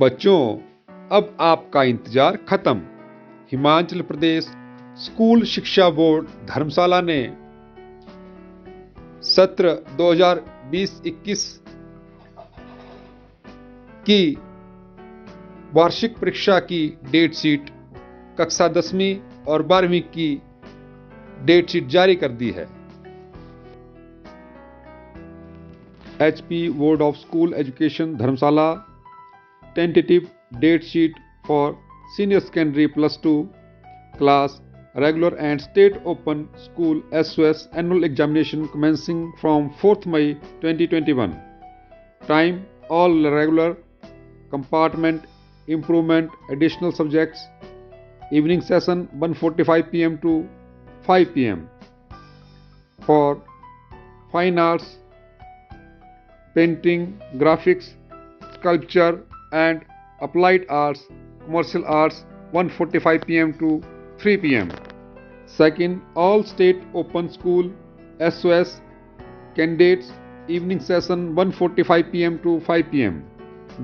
बच्चों, अब आपका इंतजार खत्म। हिमाचल प्रदेश स्कूल शिक्षा बोर्ड धर्मशाला ने सत्र 2020-21 की वार्षिक परीक्षा की डेट शीट कक्षा 10वीं और 12वीं की डेट शीट जारी कर दी है। HP board of school education Dharamshala tentative date sheet for senior secondary +2 class regular and state open school SOS annual examination commencing from 4th May 2021. Time all regular compartment improvement additional subjects evening session 1:45 p.m. to 5 p.m. for fine arts painting graphics sculpture and applied arts commercial arts 1:45 p.m. to 3 p.m. Second, all state open school SOS candidates evening session 1:45 p.m. to 5 p.m.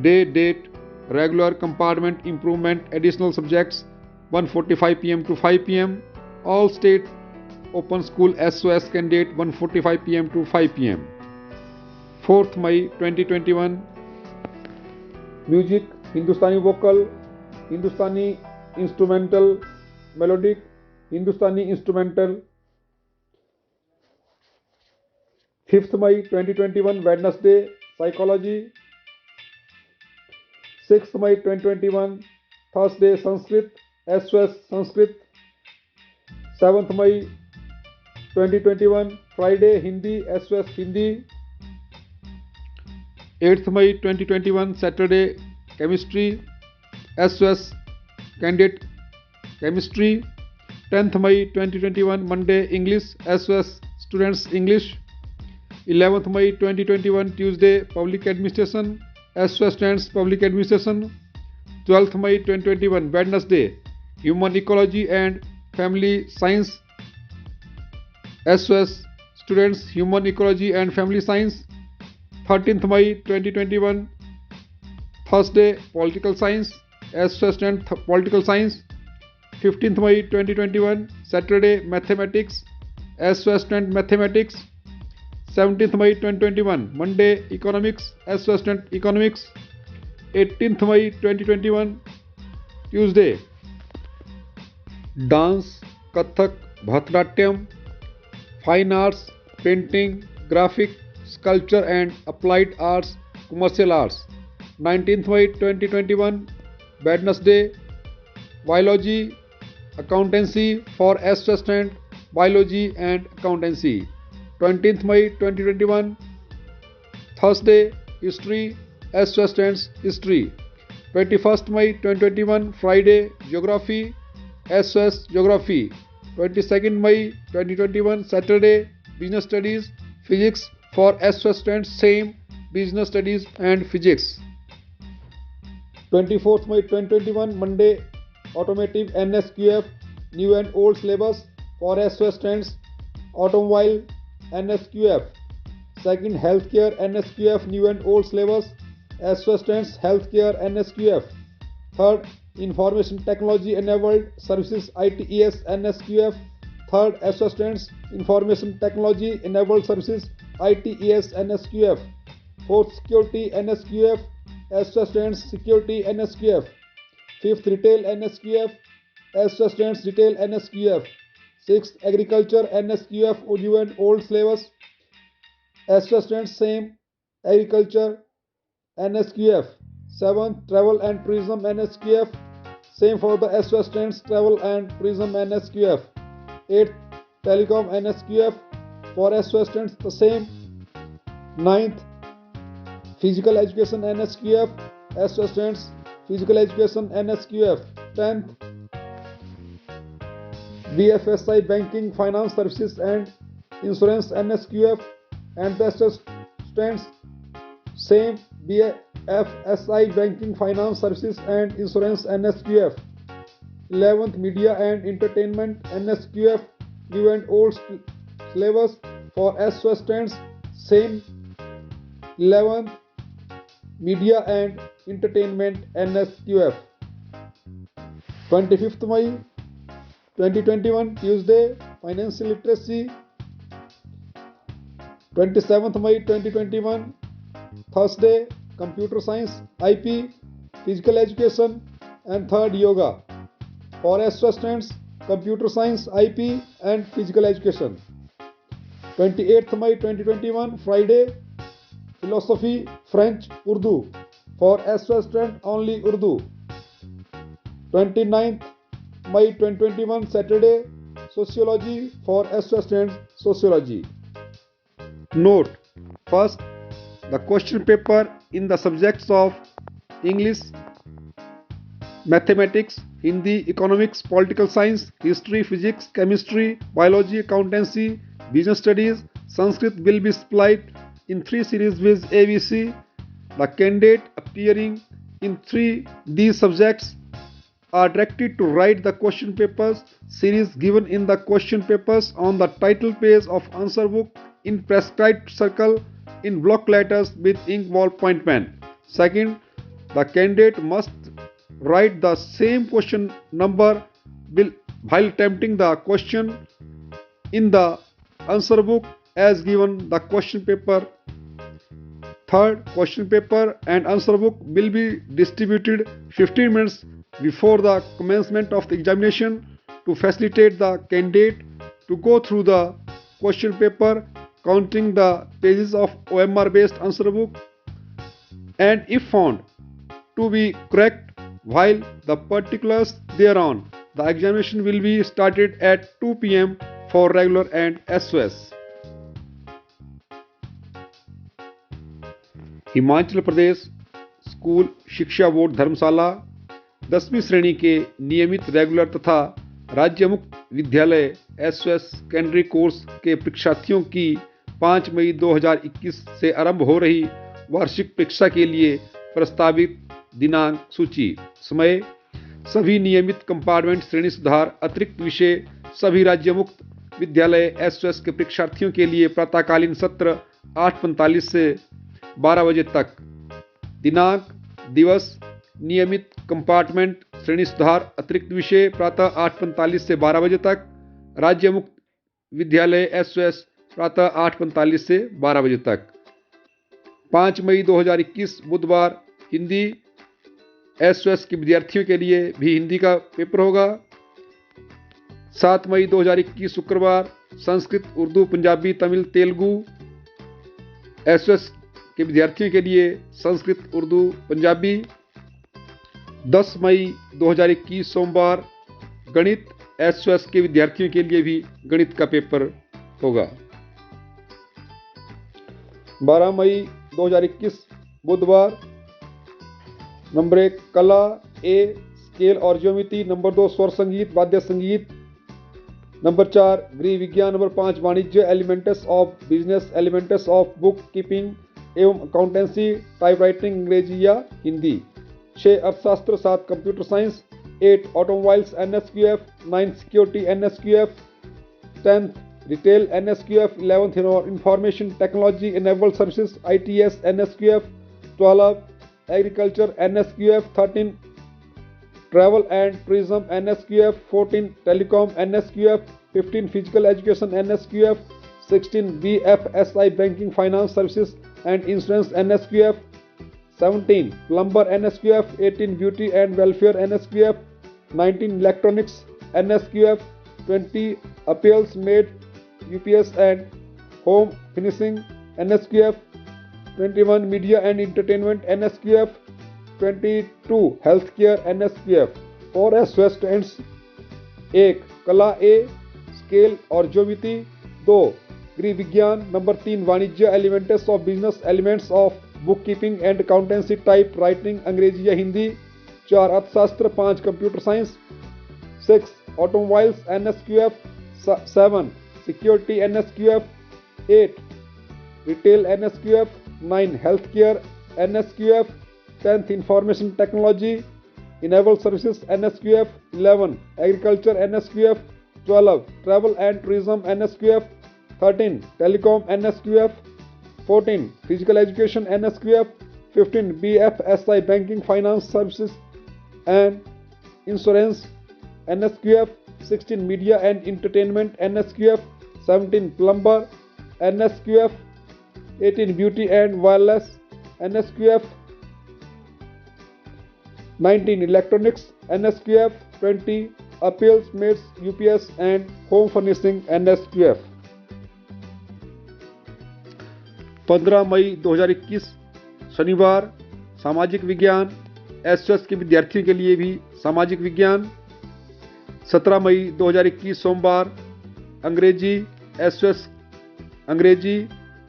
Day date regular compartment improvement additional subjects 1:45 p.m. to 5 p.m. All state open school SOS candidate 1:45 p.m. to 5 p.m. 4th May 2021. Music Hindustani vocal, Hindustani instrumental melodic, Hindustani instrumental. 5th May 2021 Wednesday psychology. 6th May 2021 Thursday Sanskrit SOS Sanskrit. 7th May 2021 Friday Hindi SOS Hindi. 8th May 2021 Saturday Chemistry SOS Candidate Chemistry। 10th May 2021 Monday English SOS Students English। 11th May 2021 Tuesday Public Administration SOS Students Public Administration। 12th May 2021 Wednesday Human Ecology and Family Science SOS Students Human Ecology and Family Science। 13th May 2021 Thursday Political Science SOS Student Political Science। 15th May 2021 Saturday Mathematics SOS Student Mathematics। 17th May 2021 Monday Economics SOS Student Economics। 18th May 2021 Tuesday Dance Kathak Bharatanatyam Fine Arts Painting Graphic Sculpture and Applied Arts Commercial Arts। 19th May 2021 Wednesday Biology Accountancy for SOS Student Biology and Accountancy। 20th May 2021 Thursday History SOS Students History। 21st May 2021 Friday Geography SOS Geography। 22nd May 2021 Saturday Business Studies Physics for SOS students same business studies and physics। 24th May 2021 Monday Automotive NSQF new and old syllabus for SOS students Automobile NSQF। Second Healthcare NSQF new and old syllabus SOS students Healthcare NSQF। Third Information Technology Enabled Services ITES NSQF। Third SOS students Information Technology Enabled Services ITES NSQF। Fourth Security NSQF SOS Students Security NSQF। Fifth Retail NSQF SOS Students Retail NSQF। Sixth Agriculture NSQF new and old syllabus SOS Students same Agriculture NSQF। Seventh Travel and Tourism NSQF same for the SOS Students Travel and Tourism NSQF। Eighth Telecom NSQF for SOS students the same। 9th Physical Education NSQF SOS students Physical Education NSQF। 10th BFSI Banking Finance Services and Insurance NSQF and the SOS students same BFSI Banking Finance Services and Insurance NSQF। 11th Media and Entertainment NSQF new and old syllabus for SOS students same 11th Media and Entertainment NSQF. 25th May 2021 Tuesday, Financial Literacy. 27th May 2021 Thursday, Computer Science, IP, Physical Education, and 3rd Yoga. For extra students, Computer Science, IP, and Physical Education. 28th May 2021 Friday, Philosophy, French, Urdu. For extra student only Urdu. 29th May 2021 Saturday, Sociology. For extra students, Sociology. Note: first, the question paper in the subjects of English, Mathematics, Hindi, Economics, Political Science, History, Physics, Chemistry, Biology, Accountancy, Business Studies, Sanskrit will be split in 3 series with ABC. The candidate appearing in these subjects are directed to write the question papers series given in the question papers on the title page of answer book in prescribed circle in block letters with ink ballpoint pen. Second, the candidate must write the same question number while attempting the question in the answer book as given the question paper. Third, question paper and answer book will be distributed 15 minutes before the commencement of the examination to facilitate the candidate to go through the question paper, counting the pages of OMR based answer book, and if found to be correct while the particulars thereon, the examination will be started at 2 p.m. for regular and SOS. Himachal Pradesh school शिक्षा board धर्मशाला 10वीं श्रेणी के नियमित regular तथा राज्य मुक्त विद्यालय SOS secondary course के परीक्षार्थियों की 5 मई 2021 से आरंभ हो रही वार्षिक परीक्षा के लिए प्रस्तावित दिनांक सूची। समय: सभी नियमित कंपार्टमेंट श्रेणी सुधार अतिरिक्त विषय सभी राज्य मुक्त विद्यालय SOS के परीक्षार्थियों के लिए प्रातःकालीन सत्र 8:45 से 12 बजे तक। दिनांक: दिवस नियमित कंपार्टमेंट श्रेणी सुधार अतिरिक्त विषय प्रातः 8:45 से 12 बजे तक। राज्य मुक्त विद्यालय SOS प्रातः 8:45 से 12 बजे तक। 5 मई 2021 बुधवार हिंदी SOS के विद्यार्थियों के लिए भी हिंदी का पेपर होगा। 7 मई 2021 शुक्रवार संस्कृत, उर्दू, पंजाबी, तमिल, तेलुगु SOS के विद्यार्थियों के लिए संस्कृत, उर्दू, पंजाबी। 10 मई 2021 सोमवार गणित SOS के विद्यार्थियों के लिए भी गणित का पेपर होगा। 12 मई 2021 बुधवार नंबर 1 कला A स्केल और ज्योमेट्री, नंबर 2 स्वर संगीत वाद्य संगीत, नंबर 4 गृह विज्ञान, नंबर 5 वाणिज्य elements of business, elements of book keeping एवं अकाउंटेंसी, टाइपराइटिंग अंग्रेजी या हिंदी। 6 अर्थशास्त्र, 7 computer science, 8 automobiles NSQF, 9 security NSQF, 10th retail NSQF, 11th information technology enabled services ITS NSQF, 12 agriculture NSQF, 13 travel and tourism NSQF, 14 telecom NSQF, 15 physical education NSQF, 16 BFSI banking finance services and insurance NSQF, 17 plumber NSQF, 18 beauty and welfare NSQF, 19 electronics NSQF, 20 appeals made UPS and home finishing NSQF, 21 media and entertainment NSQF, 22 health care NSQF। और SOS students: 1 कला A scale और geometry, 2 गृह विज्ञान, number 3 वाणिज्य elements of business, elements of book keeping and accountancy, type writing अंग्रेजी या हिंदी, 4 अर्थशास्त्र, 5 computer science, 6 automobiles NSQF, 7 security NSQF, 8 retail NSQF, 9 health care NSQF, 10th information technology enabled services NSQF, 11 agriculture NSQF, 12 travel and tourism NSQF, 13 telecom NSQF, 14 physical education NSQF, 15 BFSI Banking Finance Services and Insurance NSQF, 16 Media and Entertainment NSQF, 17 Plumber NSQF, 18 Beauty and Wireless NSQF, 19 Electronics NSQF, 20 Appeals Mates UPS and Home Furnishing NSQF। 15 मई 2021 शनिवार सामाजिक विज्ञान SS के विद्यार्थियों के लिए भी सामाजिक विज्ञान। 17 मई 2021 सोमवार अंग्रेजी एसएस अंग्रेजी।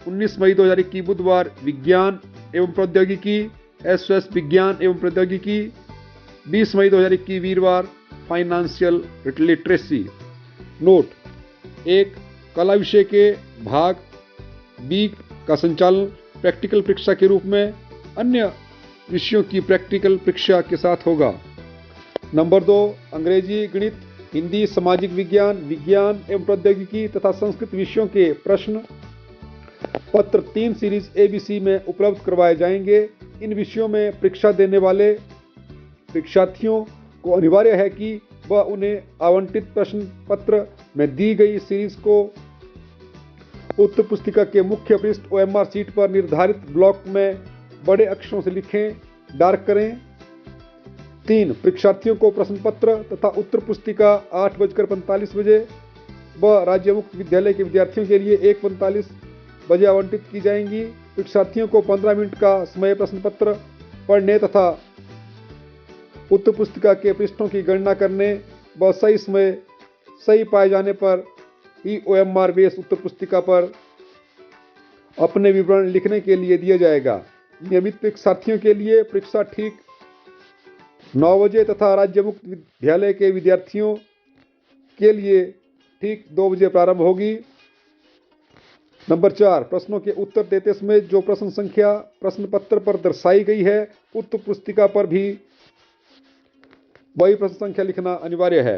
19 मई 2021 बुधवार विज्ञान एवं प्रौद्योगिकी एसएस विज्ञान एवं प्रौद्योगिकी। 20 मई 2021 वीरवार फाइनेंशियल लिटरेसी। नोट: 1. कला विषय के भाग बी का संचालन प्रैक्टिकल परीक्षा के रूप में अन्य विषयों की प्रैक्टिकल परीक्षा के साथ होगा। नंबर 2. अंग्रेजी, गणित, हिंदी, सामाजिक विज्ञान, विज्ञान एवं प्रौद्योगिकी तथा संस्कृत विषयों के प्रश्न पत्र 3 सीरीज ABC में उपलब्ध करवाए जाएंगे। इन विषयों में परीक्षा देने वाले परीक्षार्थियों को अनिवार्य है कि वह उन्हें आवंटित प्रश्न पत्र में दी गई सीरीज को उत्तर पुस्तिका के मुख्य पृष्ठ OMR शीट पर निर्धारित ब्लॉक में बड़े अक्षरों से लिखें, डार्क करें। 3. परीक्षार्थियों को प्रश्न पत्र तथा उत्तर पुस्तिका 8:45 बजे व राज्य मुक्त विद्यालय के विद्यार्थियों के लिए 1:45 बजे आवंटित की जाएंगी। परीक्षार्थियों को 15 मिनट का समय प्रश्न पत्र पढ़ने तथा उत्तर पुस्तिका के पृष्ठों की गणना करने व सही समय सही पाए जाने पर ही OMR बेस उत्तर पुस्तिका पर अपने विवरण लिखने के लिए दिया जाएगा। नियमित परीक्षार्थियों के लिए परीक्षा ठीक 9 बजे तथा राज्य मुक्त विद्यालय के विद्यार्थियों के लिए ठीक 2 बजे प्रारंभ होगी। नंबर 4. प्रश्नों के उत्तर देते समय जो प्रश्न संख्या प्रश्न पत्र पर दर्शाई गई है उत्तर पुस्तिका पर भी वही प्रश्न संख्या लिखना अनिवार्य है।